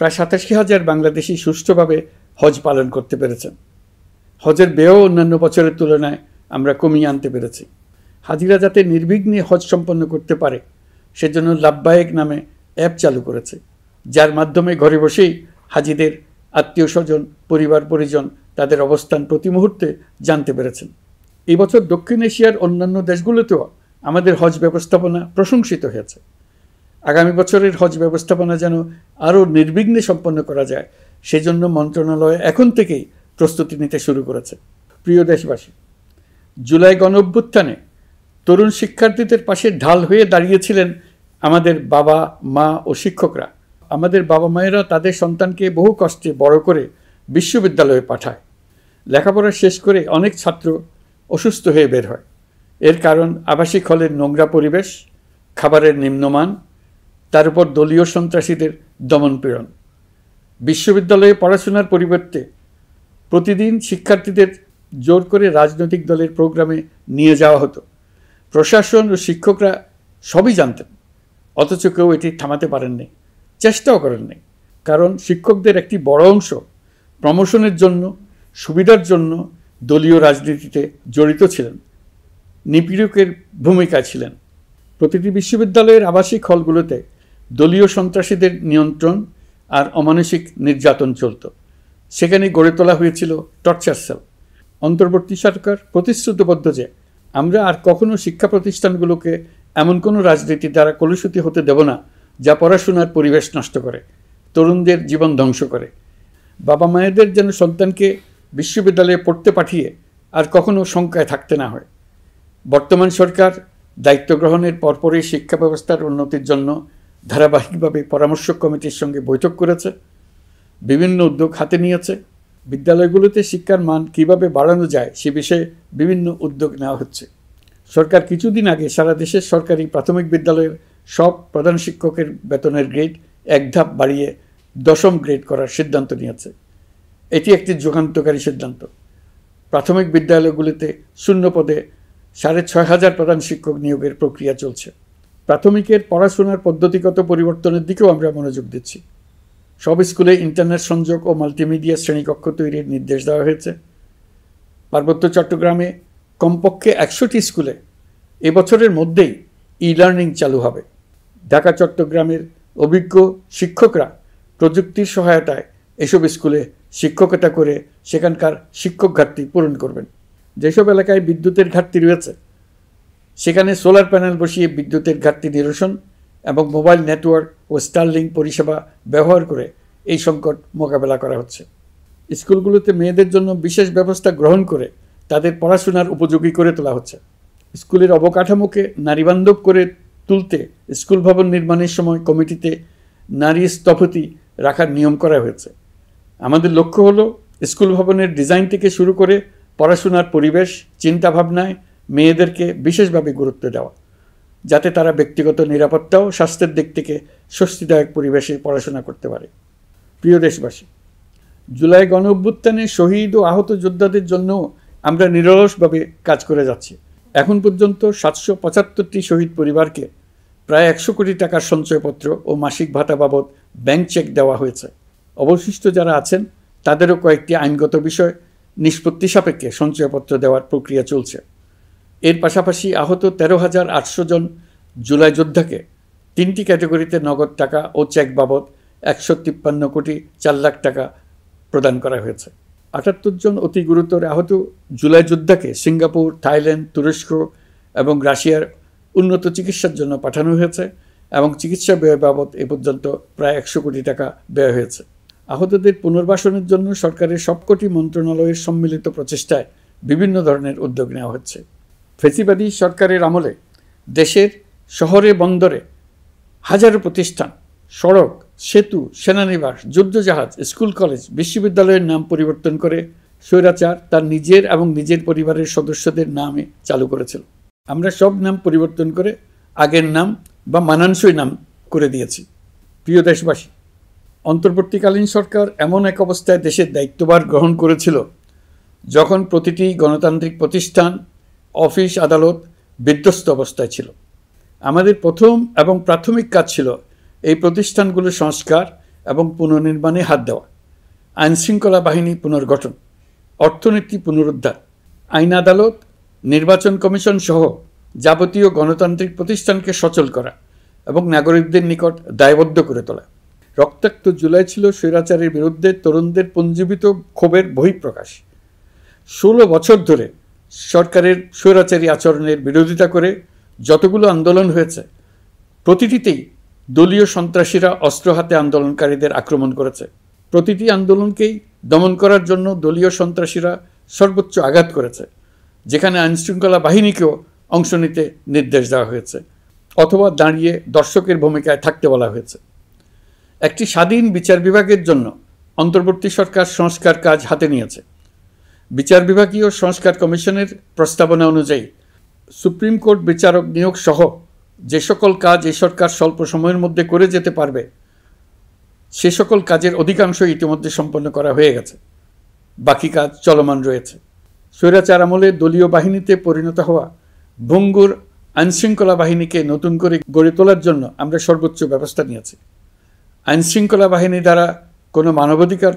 প্রায় 87,000 বাংলাদেশি সুষ্ঠুভাবে হজ পালন করতে পেরেছেন। হজের ব্যয়ও অন্যান্য বছরের তুলনায় আমরা কমিয়ে আনতে পেরেছি। হাজিরা যাতে নির্বিঘ্নে হজ সম্পন্ন করতে পারে সেজন্য লাব্বায়েক নামে অ্যাপ চালু করেছে, যার মাধ্যমে ঘরে বসেই হাজিদের আত্মীয় স্বজন, পরিবার পরিজন তাদের অবস্থান প্রতি মুহূর্তে জানতে পেরেছেন। এই বছর দক্ষিণ এশিয়ার অন্যান্য দেশগুলোতেও আমাদের হজ ব্যবস্থাপনা প্রশংসিত হয়েছে। আগামী বছরের হজ ব্যবস্থাপনা যেন আরও নির্বিঘ্নে সম্পন্ন করা যায় সেজন্য মন্ত্রণালয় এখন থেকেই প্রস্তুতি নিতে শুরু করেছে। প্রিয় দেশবাসী, জুলাই গণঅভ্যুত্থানে তরুণ শিক্ষার্থীদের পাশে ঢাল হয়ে দাঁড়িয়েছিলেন আমাদের বাবা মা ও শিক্ষকরা। আমাদের বাবা মায়েরা তাদের সন্তানকে বহু কষ্টে বড় করে বিশ্ববিদ্যালয়ে পাঠায়। লেখাপড়া শেষ করে অনেক ছাত্র অসুস্থ হয়ে বের হয়। এর কারণ আবাসিক হলের নোংরা পরিবেশ, খাবারের নিম্নমান, তার উপর দলীয় সন্ত্রাসীদের দমনপীড়ন। বিশ্ববিদ্যালয়ে পড়াশোনার পরিবর্তে প্রতিদিন শিক্ষার্থীদের জোর করে রাজনৈতিক দলের প্রোগ্রামে নিয়ে যাওয়া হতো। প্রশাসন ও শিক্ষকরা সবই জানতেন, অথচ কেউ এটি থামাতে পারেননি, চেষ্টাও করেননি। কারণ শিক্ষকদের একটি বড় অংশ প্রমোশনের জন্য, সুবিধার জন্য দলীয় রাজনীতিতে জড়িত ছিলেন, নিপীড়কের ভূমিকায় ছিলেন। প্রতিটি বিশ্ববিদ্যালয়ের আবাসিক হলগুলোতে দলীয় সন্ত্রাসীদের নিয়ন্ত্রণ আর অমানসিক নির্যাতন চলত। সেখানে গড়ে তোলা হয়েছিল টর্চার সেল। অন্তর্বর্তী সরকার প্রতিশ্রুতিবদ্ধ যে আমরা আর কখনো শিক্ষা প্রতিষ্ঠানগুলোকে এমন কোনো রাজনীতি দ্বারা কলুষিত হতে দেব না যা পড়াশোনার পরিবেশ নষ্ট করে, তরুণদের জীবন ধ্বংস করে। বাবা মায়েদের যেন সন্তানকে বিশ্ববিদ্যালয়ে পড়তে পাঠিয়ে আর কখনো শঙ্কায় থাকতে না হয়। বর্তমান সরকার দায়িত্ব গ্রহণের পরপরই শিক্ষা ব্যবস্থার উন্নতির জন্য ধারাবাহিকভাবে পরামর্শ কমিটির সঙ্গে বৈঠক করেছে, বিভিন্ন উদ্যোগ হাতে নিয়েছে। বিদ্যালয়গুলোতে শিক্ষার মান কীভাবে বাড়ানো যায় সে বিষয়ে বিভিন্ন উদ্যোগ নেওয়া হচ্ছে। সরকার কিছুদিন আগে সারা দেশের সরকারি প্রাথমিক বিদ্যালয়ের সব প্রধান শিক্ষকের বেতনের গ্রেড 1 ধাপ বাড়িয়ে 10ম গ্রেড করার সিদ্ধান্ত নিয়েছে। এটি একটি যুগান্তকারী সিদ্ধান্ত। প্রাথমিক বিদ্যালয়গুলিতে শূন্য পদে 6,500 প্রধান শিক্ষক নিয়োগের প্রক্রিয়া চলছে। প্রাথমিকের পড়াশোনার পদ্ধতিগত পরিবর্তনের দিকেও আমরা মনোযোগ দিচ্ছি। সব স্কুলে ইন্টারনেট সংযোগ ও মাল্টিমিডিয়া শ্রেণীকক্ষ তৈরির নির্দেশ দেওয়া হয়েছে। পার্বত্য চট্টগ্রামে কমপক্ষে 100টি স্কুলে এবছরের মধ্যেই ই-লার্নিং চালু হবে। ঢাকা চট্টগ্রামের অভিজ্ঞ শিক্ষকরা প্রযুক্তির সহায়তায় এসব স্কুলে শিক্ষকতা করে সেখানকার শিক্ষক ঘাটতি পূরণ করবেন। যেসব এলাকায় বিদ্যুতের ঘাটতি রয়েছে সেখানে সোলার প্যানেল বসিয়ে বিদ্যুতের ঘাটতি নিরসন এবং মোবাইল নেটওয়ার্ক ও স্টারলিংক পরিষেবা ব্যবহার করে এই সংকট মোকাবেলা করা হচ্ছে। স্কুলগুলোতে মেয়েদের জন্য বিশেষ ব্যবস্থা গ্রহণ করে তাদের পড়াশোনার উপযোগী করে তোলা হচ্ছে। স্কুলের অবকাঠামোকে নারীবান্ধব করে তুলতে স্কুল ভবন নির্মাণের সময় কমিটিতে নারী স্থপতি রাখার নিয়ম করা হয়েছে। আমাদের লক্ষ্য হলো স্কুল ভবনের ডিজাইন থেকে শুরু করে পড়াশোনার পরিবেশ চিন্তাভাবনায় মেয়েদেরকে বিশেষভাবে গুরুত্ব দেওয়া, যাতে তারা ব্যক্তিগত নিরাপত্তা ও স্বাস্থ্যের দিক থেকে স্বস্তিদায়ক পরিবেশে পড়াশোনা করতে পারে। প্রিয় দেশবাসী, জুলাই গণ অভ্যুত্থানে শহীদ ও আহত যোদ্ধাদের জন্য আমরা নিরলসভাবে কাজ করে যাচ্ছি। এখন পর্যন্ত 775টি শহীদ পরিবারকে প্রায় 100 কোটি টাকার সঞ্চয়পত্র ও মাসিক ভাতা বাবদ ব্যাংক চেক দেওয়া হয়েছে। অবশিষ্ট যারা আছেন তাদেরও কয়েকটি আইনগত বিষয় নিষ্পত্তি সাপেক্ষে সঞ্চয়পত্র দেওয়ার প্রক্রিয়া চলছে। এর পাশাপাশি আহত 13,800 জন জুলাই যোদ্ধাকে 3টি ক্যাটাগরিতে নগদ টাকা ও চেক বাবদ 153 কোটি 4 লাখ টাকা প্রদান করা হয়েছে। 78 জন অতি গুরুতর আহত জুলাই যোদ্ধাকে সিঙ্গাপুর, থাইল্যান্ড, তুরস্ক এবং রাশিয়ার উন্নত চিকিৎসার জন্য পাঠানো হয়েছে এবং চিকিৎসা ব্যয় বাবদ এ পর্যন্ত প্রায় 100 কোটি টাকা ব্যয় হয়েছে। আহতদের পুনর্বাসনের জন্য সরকারের সবকটি মন্ত্রণালয়ের সম্মিলিত প্রচেষ্টায় বিভিন্ন ধরনের উদ্যোগ নেওয়া হচ্ছে। ফেসিবাদী সরকারের আমলে দেশের শহরে বন্দরে হাজারো প্রতিষ্ঠান, সড়ক, সেতু, সেনানিবাস, যুদ্ধজাহাজ, স্কুল, কলেজ, বিশ্ববিদ্যালয়ের নাম পরিবর্তন করে স্বৈরাচার তার নিজের এবং নিজের পরিবারের সদস্যদের নামে চালু করেছিল। আমরা সব নাম পরিবর্তন করে আগের নাম বা মানানসই নাম করে দিয়েছি। প্রিয় দেশবাসী, অন্তর্বর্তীকালীন সরকার এমন এক অবস্থায় দেশের দায়িত্বভার গ্রহণ করেছিল যখন প্রতিটি গণতান্ত্রিক প্রতিষ্ঠান, অফিস, আদালত বিধ্বস্ত অবস্থায় ছিল। আমাদের প্রথম এবং প্রাথমিক কাজ ছিল এই প্রতিষ্ঠানগুলো সংস্কার এবং পুনর্নির্মাণে হাত দেওয়া, আইনশৃঙ্খলা বাহিনী পুনর্গঠন, অর্থনীতি পুনরুদ্ধার, আইন আদালত, নির্বাচন কমিশন সহ যাবতীয় গণতান্ত্রিক প্রতিষ্ঠানকে সচল করা এবং নাগরিকদের নিকট দায়বদ্ধ করে তোলা। রক্তাক্ত জুলাই ছিল স্বৈরাচারের বিরুদ্ধে তরুণদের পুঞ্জীবিত ক্ষোভের বহিঃপ্রকাশ। 16 বছর ধরে সরকারের স্বৈরাচারী আচরণের বিরোধিতা করে যতগুলো আন্দোলন হয়েছে, প্রতিটিতেই দলীয় সন্ত্রাসীরা অস্ত্র হাতে আন্দোলনকারীদের আক্রমণ করেছে। প্রতিটি আন্দোলনকেই দমন করার জন্য দলীয় সন্ত্রাসীরা সর্বোচ্চ আঘাত করেছে, যেখানে আইনশৃঙ্খলা বাহিনীকেও অংশ নিতে নির্দেশ দেওয়া হয়েছে অথবা দাঁড়িয়ে দর্শকের ভূমিকায় থাকতে বলা হয়েছে। একটি স্বাধীন বিচার বিভাগের জন্য অন্তর্বর্তী সরকার সংস্কার কাজ হাতে নিয়েছে। বিচার বিভাগীয় সংস্কার কমিশনের প্রস্তাবনা অনুযায়ী সুপ্রিম কোর্ট বিচারক নিয়োগ সহ যে সকল কাজ এই সরকার স্বল্প সময়ের মধ্যে করে যেতে পারবে, সে সকল কাজের অধিকাংশ ইতিমধ্যে সম্পন্ন করা হয়ে গেছে। বাকি কাজ চলমান রয়েছে। স্বৈরাচার আমলে দলীয় বাহিনীতে পরিণত হওয়া ভঙ্গুর আইনশৃঙ্খলা বাহিনীকে নতুন করে গড়ে তোলার জন্য আমরা সর্বোচ্চ ব্যবস্থা নিয়েছি। আইনশৃঙ্খলা বাহিনী দ্বারা কোনো মানবাধিকার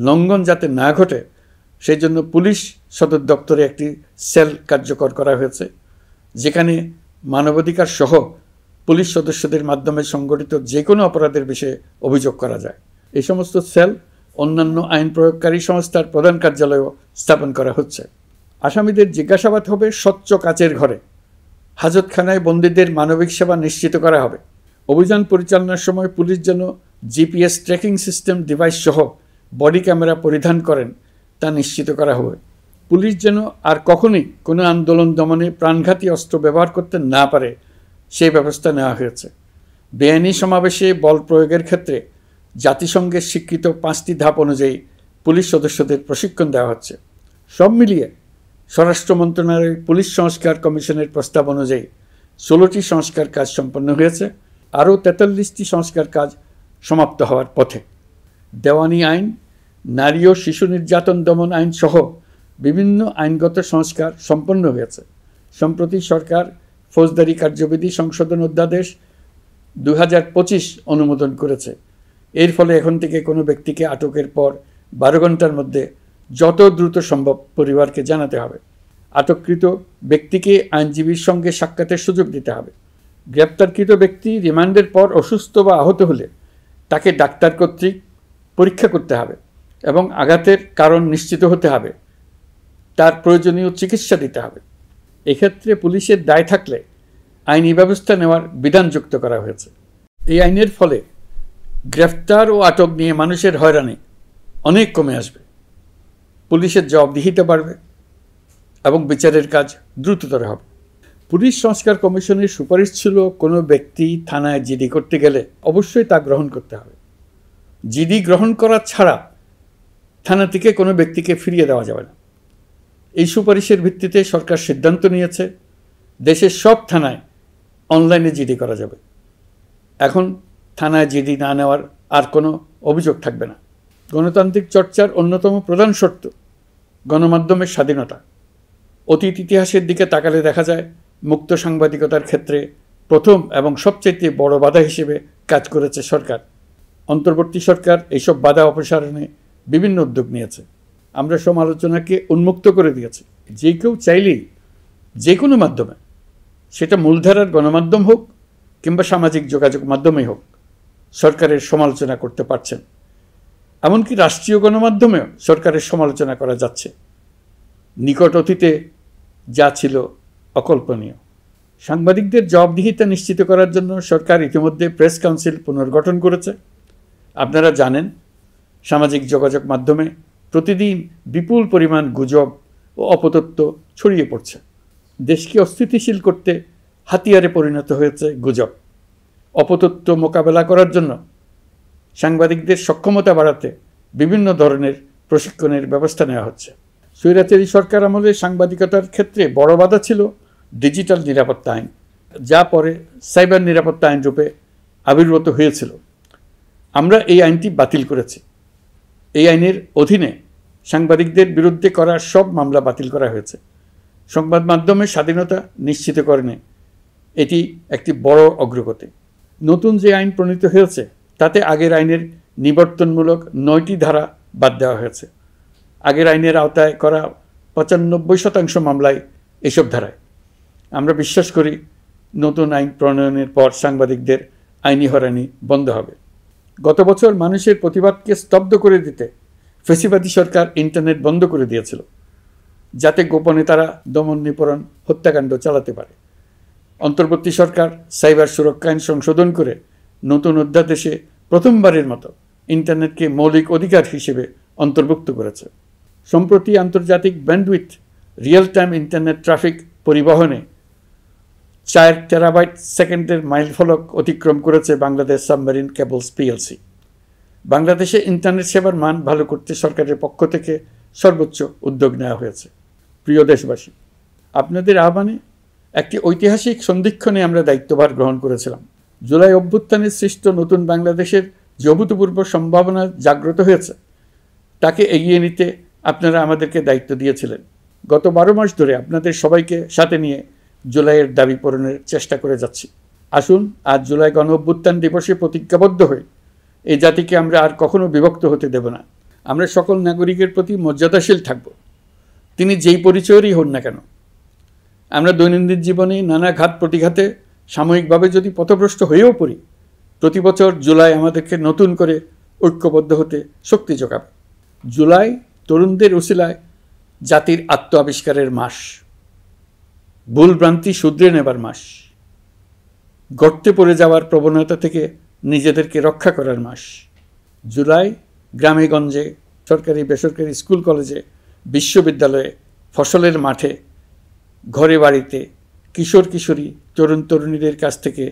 লঙ্ঘন যাতে না ঘটে, সেই জন্য পুলিশ সদর দপ্তরে একটি সেল কার্যকর করা হয়েছে, যেখানে মানবাধিকার সহ পুলিশ সদস্যদের মাধ্যমে সংগঠিত যে কোনো অপরাধের বিষয়ে অভিযোগ করা যায়। এই সমস্ত সেল অন্যান্য আইন প্রয়োগকারী সংস্থার প্রধান কার্যালয়ও স্থাপন করা হচ্ছে। আসামিদের জিজ্ঞাসাবাদ হবে স্বচ্ছ কাচের ঘরে। হাজতখানায় বন্দীদের মানবিক সেবা নিশ্চিত করা হবে। অভিযান পরিচালনার সময় পুলিশ যেন জিপিএস ট্র্যাকিং সিস্টেম ডিভাইস সহ বডি ক্যামেরা পরিধান করেন তা নিশ্চিত করা হবে। পুলিশ যেন আর কখনোই কোনো আন্দোলন দমনে প্রাণঘাতী অস্ত্র ব্যবহার করতে না পারে, সেই ব্যবস্থা নেওয়া হয়েছে। বেআইনি সমাবেশে বল প্রয়োগের ক্ষেত্রে জাতিসংঘের স্বীকৃত 5টি ধাপ অনুযায়ী পুলিশ সদস্যদের প্রশিক্ষণ দেওয়া হচ্ছে। সব মিলিয়ে স্বরাষ্ট্র মন্ত্রণালয়ের পুলিশ সংস্কার কমিশনের প্রস্তাব অনুযায়ী 16টি সংস্কার কাজ সম্পন্ন হয়েছে। আরও 43টি সংস্কার কাজ সমাপ্ত হওয়ার পথে। দেওয়ানি আইন, নারী ও শিশু নির্যাতন দমন আইন সহ বিভিন্ন আইনগত সংস্কার সম্পন্ন হয়েছে। সম্প্রতি সরকার ফৌজদারি কার্যবিধি সংশোধন অধ্যাদেশ 2025 অনুমোদন করেছে। এর ফলে এখন থেকে কোনো ব্যক্তিকে আটকের পর 12 ঘন্টার মধ্যে যত দ্রুত সম্ভব পরিবারকে জানাতে হবে। আটককৃত ব্যক্তিকে আইনজীবীর সঙ্গে সাক্ষাতের সুযোগ দিতে হবে। গ্রেপ্তারকৃত ব্যক্তি রিমান্ডের পর অসুস্থ বা আহত হলে তাকে ডাক্তার কর্তৃক পরীক্ষা করতে হবে এবং আঘাতের কারণ নিশ্চিত হতে হবে। তার প্রয়োজনীয় চিকিৎসা দিতে হবে। এক্ষেত্রে পুলিশের দায় থাকলে আইনি ব্যবস্থা নেওয়ার বিধান যুক্ত করা হয়েছে। এই আইনের ফলে গ্রেফতার ও আটক নিয়ে মানুষের হয়রানি অনেক কমে আসবে, পুলিশের জবাবদিহিতা বাড়বে এবং বিচারের কাজ দ্রুততর হবে। পুলিশ সংস্কার কমিশনের সুপারিশ ছিল কোনো ব্যক্তি থানায় জিডি করতে গেলে অবশ্যই তা গ্রহণ করতে হবে। জিডি গ্রহণ করা ছাড়া থানা থেকে কোনো ব্যক্তিকে ফিরিয়ে দেওয়া যাবে না। এই সুপারিশের ভিত্তিতে সরকার সিদ্ধান্ত নিয়েছে দেশের সব থানায় অনলাইনে জিডি করা যাবে। এখন থানায় জিডি না নেওয়ার আর কোনো অভিযোগ থাকবে না। গণতান্ত্রিক চর্চার অন্যতম প্রধান শর্ত গণমাধ্যমের স্বাধীনতা। অতীত ইতিহাসের দিকে তাকালে দেখা যায় মুক্ত সাংবাদিকতার ক্ষেত্রে প্রথম এবং সবচেয়ে বড় বাধা হিসেবে কাজ করেছে সরকার। অন্তর্বর্তী সরকার এইসব বাধা অপসারণে বিভিন্ন উদ্যোগ নিয়েছে। আমরা সমালোচনাকে উন্মুক্ত করে দিয়েছি। যে কেউ চাইলেই যে কোনো মাধ্যমে, সেটা মূলধারার গণমাধ্যম হোক কিংবা সামাজিক যোগাযোগ মাধ্যমেই হোক, সরকারের সমালোচনা করতে পারছেন। এমনকি রাষ্ট্রীয় গণমাধ্যমেও সরকারের সমালোচনা করা যাচ্ছে। নিকট অতীতে যা ছিল অকল্পনীয়। সাংবাদিকদের জবাবদিহিতা নিশ্চিত করার জন্য সরকার ইতিমধ্যে প্রেস কাউন্সিল পুনর্গঠন করেছে। আপনারা জানেন, সামাজিক যোগাযোগ মাধ্যমে প্রতিদিন বিপুল পরিমাণ গুজব ও অপতথ্য ছড়িয়ে পড়ছে। দেশকে অস্থিতিশীল করতে হাতিয়ারে পরিণত হয়েছে গুজব। অপতথ্য মোকাবেলা করার জন্য সাংবাদিকদের সক্ষমতা বাড়াতে বিভিন্ন ধরনের প্রশিক্ষণের ব্যবস্থা নেওয়া হচ্ছে। স্বৈরাচারী সরকার আমলে সাংবাদিকতার ক্ষেত্রে বড় বাধা ছিল ডিজিটাল নিরাপত্তা আইন, যা পরে সাইবার নিরাপত্তা আইন রূপে আবির্ভূত হয়েছিল। আমরা এই আইনটি বাতিল করেছি। এই আইনের অধীনে সাংবাদিকদের বিরুদ্ধে করা সব মামলা বাতিল করা হয়েছে। সংবাদ মাধ্যমের স্বাধীনতা নিশ্চিতকরণে এটি একটি বড় অগ্রগতি। নতুন যে আইন প্রণীত হয়েছে তাতে আগের আইনের নিবর্তনমূলক 9টি ধারা বাদ দেওয়া হয়েছে। আগের আইনের আওতায় করা 95% মামলায় এসব ধারায়। আমরা বিশ্বাস করি নতুন আইন প্রণয়নের পর সাংবাদিকদের আইনি হয়রানি বন্ধ হবে। গত বছর মানুষের প্রতিবাদকে স্তব্ধ করে দিতে ফ্যাসিবাদী সরকার ইন্টারনেট বন্ধ করে দিয়েছিল, যাতে গোপনে তারা দমন নিপীড়ন হত্যাকাণ্ড চালাতে পারে। অন্তর্বর্তী সরকার সাইবার সুরক্ষা আইন সংশোধন করে নতুন অধ্যাদেশে প্রথমবারের মতো ইন্টারনেটকে মৌলিক অধিকার হিসেবে অন্তর্ভুক্ত করেছে। সম্প্রতি আন্তর্জাতিক bandwidth real time internet traffic পরিবহনে 4 টেরাবাইট সেকেন্ডের মাইলফলক অতিক্রম করেছে বাংলাদেশ সাবমেরিন কেবলস পিএলসি। বাংলাদেশে ইন্টারনেট সেবার মান ভালো করতে সরকারের পক্ষ থেকে সর্বোচ্চ উদ্যোগ নেওয়া হয়েছে। প্রিয় দেশবাসী, আপনাদের আহ্বানে একটি ঐতিহাসিক সন্ধিক্ষণে আমরা দায়িত্বভার গ্রহণ করেছিলাম। জুলাই অভ্যুত্থানে সৃষ্ট নতুন বাংলাদেশের যে অভূতপূর্ব সম্ভাবনা জাগ্রত হয়েছে, তাকে এগিয়ে নিতে আপনারা আমাদেরকে দায়িত্ব দিয়েছিলেন। গত 12 মাস ধরে আপনাদের সবাইকে সাথে নিয়ে জুলাইয়ের দাবি পূরণের চেষ্টা করে যাচ্ছি। আসুন আজ জুলাই গণ অভ্যুত্থান দিবসে প্রতিজ্ঞাবদ্ধ হয়ে এই জাতিকে আমরা আর কখনো বিভক্ত হতে দেব না। আমরা সকল নাগরিকের প্রতি মর্যাদাশীল থাকব, তিনি যেই পরিচয়েরই হন না কেন। আমরা দৈনন্দিন জীবনে নানা ঘাত প্রতিঘাতে সাময়িকভাবে যদি পথভ্রষ্ট হয়েও পড়ি, প্রতি বছর জুলাই আমাদেরকে নতুন করে ঐক্যবদ্ধ হতে শক্তি যোগাবে। জুলাই তরুণদের উসিলায় জাতির আত্ম আবিষ্কারের মাস, ভুলভ্রান্তি শুধরে নেবার মাস, গর্তে পড়ে যাওয়ার প্রবণতা থেকে নিজেদেরকে রক্ষা করার মাস। জুলাই গ্রামে গঞ্জে, সরকারি বেসরকারি স্কুল কলেজে, বিশ্ববিদ্যালয়ে, ফসলের মাঠে, ঘরে বাড়িতে কিশোর কিশোরী তরুণ তরুণীদের কাছ থেকে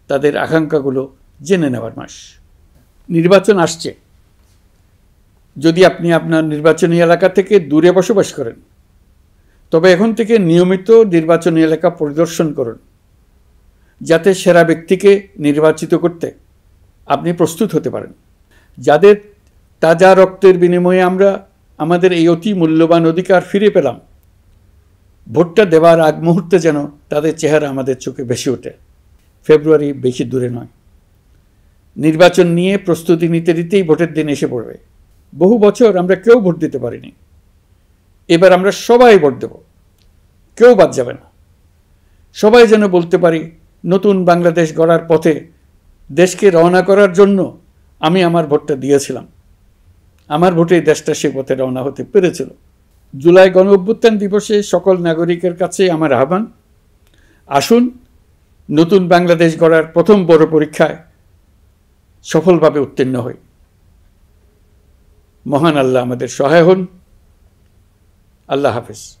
তাদের আকাঙ্ক্ষাগুলো জেনে নেওয়ার মাস। নির্বাচন আসছে। যদি আপনি আপনার নির্বাচনী এলাকা থেকে দূরে বসবাস করেন, তবে এখন থেকে নিয়মিত নির্বাচনী এলাকা পরিদর্শন করুন, যাতে সেরা ব্যক্তিকে নির্বাচিত করতে আপনি প্রস্তুত হতে পারেন। যাদের তাজা রক্তের বিনিময়ে আমরা আমাদের এই অতি মূল্যবান অধিকার ফিরে পেলাম, ভোটটা দেওয়ার আগ মুহূর্তে যেন তাদের চেহারা আমাদের চোখে ভেসে ওঠে। ফেব্রুয়ারি বেশি দূরে নয়। নির্বাচন নিয়ে প্রস্তুতি নিতে নিতেই ভোটের দিন এসে পড়বে। বহু বছর আমরা কেউ ভোট দিতে পারিনি। এবার আমরা সবাই ভোট দেব, কেউ বাদ যাবে না। সবাই যেন বলতে পারি, নতুন বাংলাদেশ গড়ার পথে দেশকে রওনা করার জন্য আমি আমার ভোটটা দিয়েছিলাম। আমার ভোটেই দেশটা সে পথে রওনা হতে পেরেছিল। জুলাই গণ অভ্যুত্থান দিবসে সকল নাগরিকের কাছে আমার আহ্বান, আসুন নতুন বাংলাদেশ গড়ার প্রথম বড় পরীক্ষায় সফলভাবে উত্তীর্ণ হই। মহান আল্লাহ আমাদের সহায় হন। আল্লাহ হাফেজ।